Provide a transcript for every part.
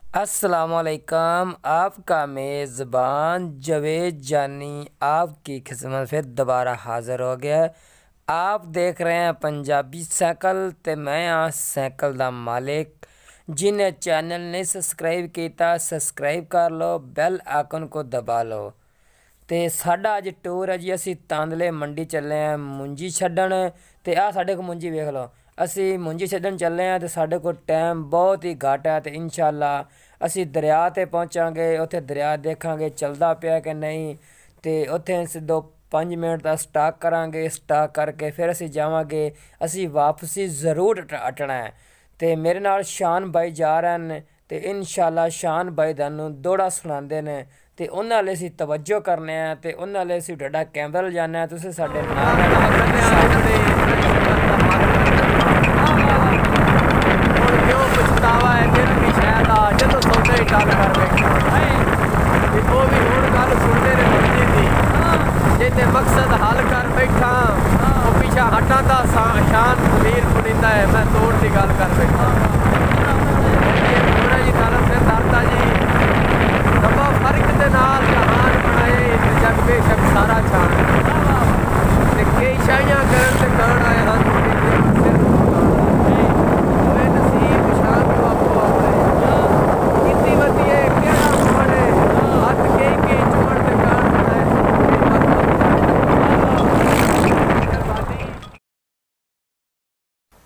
अस्सलामुअलैकुम। आपका मेज़बान जवेद जानी आपकी खिदमत फिर दोबारा हाज़िर हो गया है। आप देख रहे हैं पंजाबी साइकिल ते मैं हाँ साइकिल दा मालिक। जिन्हें चैनल ने सब्सक्राइब किया सब्सक्राइब कर लो, बैल आइकन को दबा लो। तो साडा अज टूर है जी, असी तांदले मंडी चले हैं मुंजी छड्डण। ते आ साडे को मुंजी वेख लो, असी मुंजी छड्डण चले हैं तो साडे को टाइम बहुत ही घट है। तो इंशाअल्लाह असी दरिया ते पहुँचांगे, उत्थे दरिया देखांगे चलदा पिया कि नहीं। तो उत्थे सिद्धो 5 मिनट का स्टाक करांगे, स्टाक करके फिर असी जावांगे। असी वापसी ज़रूर अटना है। तो मेरे नाल शान भाई जा रहे हैं। तो इंशाअल्लाह शान भाई थानू दौड़ा सुनाते हैं। तो उन्होंने असी तवज्जो करने हैं, तो उन्होंने असी डाडा कैमरा ले जाना है। तुसीं साडे नाल पछतावा है दिल की शायद जो सौदे ही गल कर बैठा वो भी हूँ गल सुनते ने मंजी थी जिते मकसद हल कर बैठा वो पीछा हटा था शान मीर पुनिंदा है मैं तोड़ की गल कर बैठा जी ताला फिर दाता जी दबा फर्क के नाल जहान बनाए जग बेशक सारा छान कई शाइयां करन ते करन आए हैं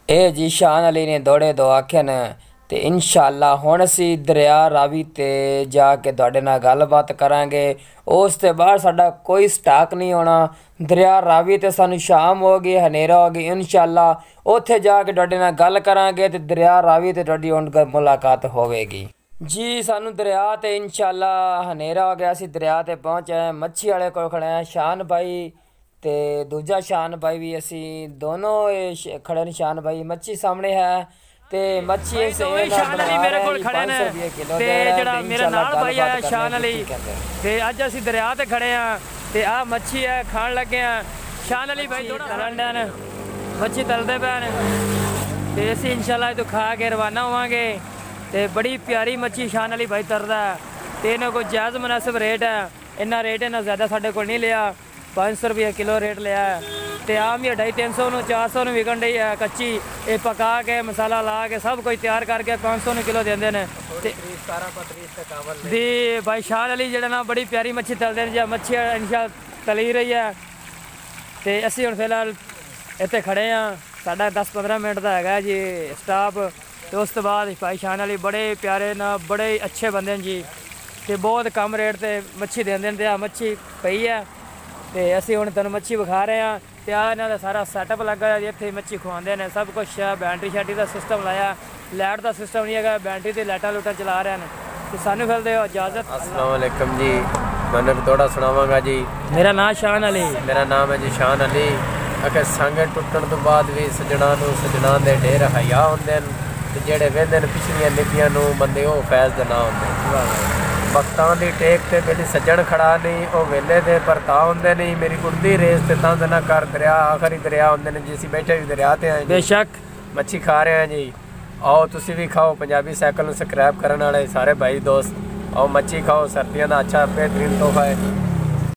ए जी शान अली ने दौड़े दो आखे ने। तो इंशाअल्लाह हुण असी दरिया रावी ते जाके तुहाडे नाल गलबात करांगे। उस ते बाद साडा कोई स्टाक नहीं होना। दरिया रावी ते सानू शाम हो गई, हनेरा हो गई। इंशाअल्लाह उत्थे जाके तुहाडे नाल गल करांगे ते दरिया रावी ते तुहाडी हुण मुलाकात होवेगी जी। सानू दरिया ते इंशाअल्लाह हनेरा हो गया, असी दरिया ते पहुँचे। मच्छी वाले कोल खड़े हैं शान भाई ते दूजा शान भाई भी, असी दोनों खड़े ने। शान भाई मच्छी सामने है ते मच्छी शान अली मेरे को खड़े ने ते जेड़ा मेरा नाल भाई है शान अली ते अज असी दरिया ते खड़े हैं ते आ मच्छी है खान लगे हैं। शान अली भाई तलन डे मच्छी तलते पे ते असी इंशाअल्लाह तो खा के रवाना होवांगे। ते बड़ी प्यारी मच्छी शान अली भाई तरदा है ते इन्हें कोई जायज़ मुनासिब रेट है। इन्ना रेट इन्ना ज़्यादा साढ़े को नहीं लिया, 500 रुपये किलो रेट लिया है। तो आम ही 250-300 400 विकन रही है कच्ची। ये पका के मसाला ला के सब कुछ तैयार करके 500 किलो देंगे ने। दी भाई शान अली जड़ा ना बड़ी प्यारी मच्छी तलते हैं जो मच्छी इंशा तली रही है। तो असी हम फिलहाल इतने खड़े हाँ, साढ़ा 10-15 मिनट का है जी स्टाफ। तो उस तो बाद भाई शान अली बड़े प्यारे ना बड़े अच्छे बंदे जी। तो बहुत कम रेट से मच्छी देंगे। तो मच्छी पई है तो असी हुण तुहानूं मच्छी विखा रहे हैं। तो इन्हां दा सारा सैटअप लगा है, इत्थे मच्छी खुआंदे ने सब कुछ है। बैटरी शैटरी का सिस्टम लाया, लाइट का सिस्टम नहीं है, बैटरी ते लाइटां लूटां चला रहे हैं। तो सानूं फिर दिओ इजाजत। अस्सलाम वालेकुम जी, मैं थोड़ा सुनावांगा जी। मेरा नाम शान अली। मेरा नाम है जी शान अली। अगर संग टुटण तो बाद भी सजना नूं सजना दे ढेर हया हुंदे ने ते जेड़े वेंदे ने पिछलियां निपियां नूं बंदे ओ फैज़ दे ना हुंदे। वक्तां दी टेक ते मेरी सज्जण खड़ा नहीं वो वेले दे परता होंदे नहीं। मेरी उड़दी रेस ते तंद ना कर दरिया आखिरी दरिया होंदे ने जिसी बैठे भी दरिया ते हैं। बेशक मच्छी खा रहे हैं जी। आओ तुसी भी खाओ। पंजाबी साइकिल सब्सक्राइब करने वाले सारे भाई दोस्त आओ मच्छी खाओ। सर्दियों का अच्छा बेहतरीन तोहफा है।